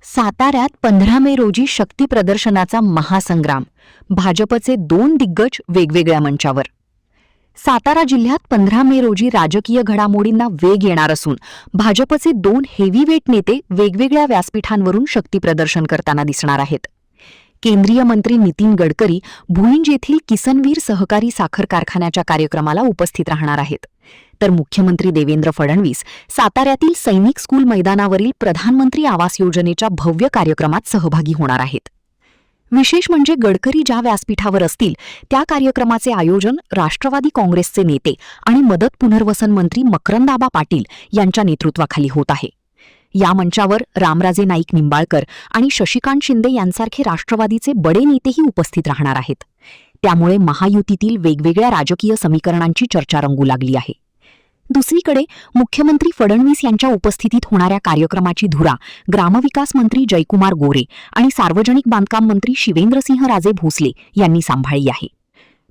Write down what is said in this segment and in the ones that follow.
साताऱ्यात 15 मे रोजी शक्ती प्रदर्शनाचा महासंग्राम. भाजपचे 2 दिग्गज वेगवेगळ्या मंचावर. सातारा जिल्ह्यात 15 मे रोजी राजकीय घडामोडींना वेग येणार असून भाजपचे 2 हेवीवेट नेते वेगवेगळ्या व्यासपीठांवरून शक्ती प्रदर्शन करताना दिसणार आहेत. केंद्रीय मंत्री नितीन गडकरी भुईंज येथील किसनवीर सहकारी साखर कारखान्याच्या कार्यक्रमाला उपस्थित राहणार आहेत, तर मुख्यमंत्री देवेंद्र फडणवीस साताऱ्यातील सैनिक स्कूल मैदानावरील प्रधानमंत्री आवास योजनेच्या भव्य कार्यक्रमात सहभागी होणार आहेत. विशेष म्हणजे गडकरी ज्या व्यासपीठावर असतील त्या कार्यक्रमाचे आयोजन राष्ट्रवादी काँग्रेसचे नेते आणि मदत पुनर्वसन मंत्री मकरंदाबा पाटील यांच्या नेतृत्वाखाली होत आहे. या मंचावर रामराजे नाईक निंबाळकर आणि शशिकांत शिंदे यांसारखे राष्ट्रवादीचे बडे नेतेही उपस्थित राहणार आहेत. त्यामुळे महायुतीतील वेगवेगळ्या राजकीय समीकरणांची चर्चा रंगू लागली आहे. दुसरीकडे मुख्यमंत्री फडणवीस यांच्या उपस्थितीत होणाऱ्या कार्यक्रमाची धुरा ग्रामविकास मंत्री जयकुमार गोरे आणि सार्वजनिक बांधकाम मंत्री शिवेंद्रसिंह राजे भोसले यांनी सांभाळली आहे.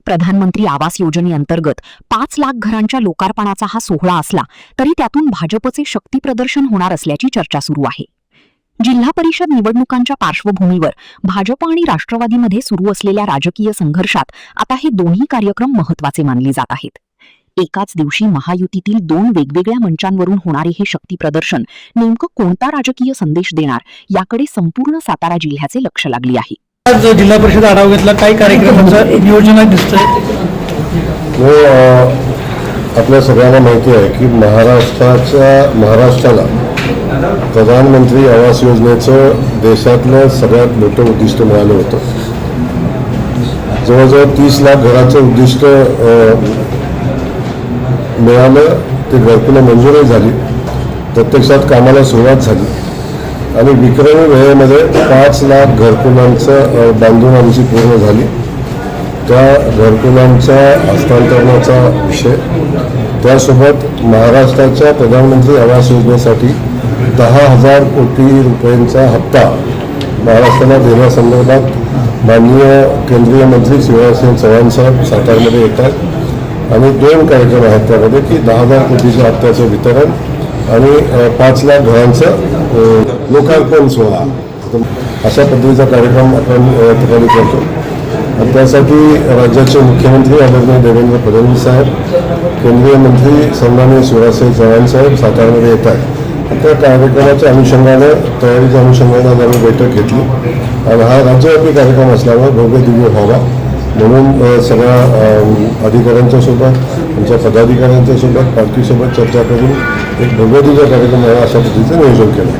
प्रधानमंत्री आवास योजनेअंतर्गत 5 लाख घरांच्या लोकार्पणाचा हा सोहळा असला तरी त्यातून भाजपचे शक्ती प्रदर्शन होणार असल्याची चर्चा सुरू आहे. जिल्हा परिषद निवडणुकांच्या पार्श्वभूमीवर भाजप आणि राष्ट्रवादीमध्ये सुरू असलेल्या राजकीय संघर्षात आता हे दोन्ही कार्यक्रम महत्त्वाचे मानले जात आहेत. एकाच दिवशी महायुतीतील 2 वेगवेगळ्या मंचांवरून होणारे हे शक्ती प्रदर्शन नेमकं कोणता राजकीय संदेश देणार याकडे संपूर्ण सातारा जिल्ह्याचे लक्ष लागले आहे. आज जिल्हा परिषद आढावा घेतला, काय कार्यक्रमाचं नियोजन दिसतंय? आपल्या सगळ्यांना माहिती आहे की महाराष्ट्राला प्रधानमंत्री आवास योजनेचं देशातलं सगळ्यात मोठं उद्दिष्ट मिळालं होतं. जवळजवळ 30 लाख घराचं उद्दिष्ट मिळालं. ते घरकुलं मंजूरही झाली, प्रत्यक्षात कामाला सुरुवात झाली आणि विक्रमी वेळेमध्ये 5 लाख घरकुलांचं बांधून आमची पूर्ण झाली. त्या घरकुलांच्या हस्तांतरणाचा विषय, त्यासोबत महाराष्ट्राच्या प्रधानमंत्री आवास योजनेसाठी 10,000 कोटी रुपयांचा हप्ता महाराष्ट्राला देण्यासंदर्भात माननीय केंद्रीय मंत्री शिवराजसिंह चौहान साहेब सातारमध्ये येतात आणि 2 कार्यक्रम आहेत त्यामध्ये की 10,000 कोटीच्या हप्त्याचं वितरण आणि 5 लाख घरांचं लोकार्पण सोहळा. अशा पद्धतीचा कार्यक्रम आपण ठिकाणी करतो आणि त्यासाठी राज्याचे मुख्यमंत्री आदरणीय देवेंद्र फडणवीस साहेब, केंद्रीय मंत्री सन्माननीय शिवराजसिंह चौहान साहेब सातारमध्ये येत आहेत. त्या कार्यक्रमाच्या अनुषंगानं, तयारीच्या अनुषंगानं आम्ही बैठक घेतली आणि हा राज्यव्यापी कार्यक्रम असल्यामुळे भव्य दिव्य व्हावा म्हणून सगळ्या अधिकाऱ्यांच्या सोबत, त्यांच्या पदाधिकाऱ्यांच्या सोबत, पालखीसोबत चर्चा करून एक भव्य दिव्य कार्यक्रम अशा पद्धतीचं नियोजन केलं.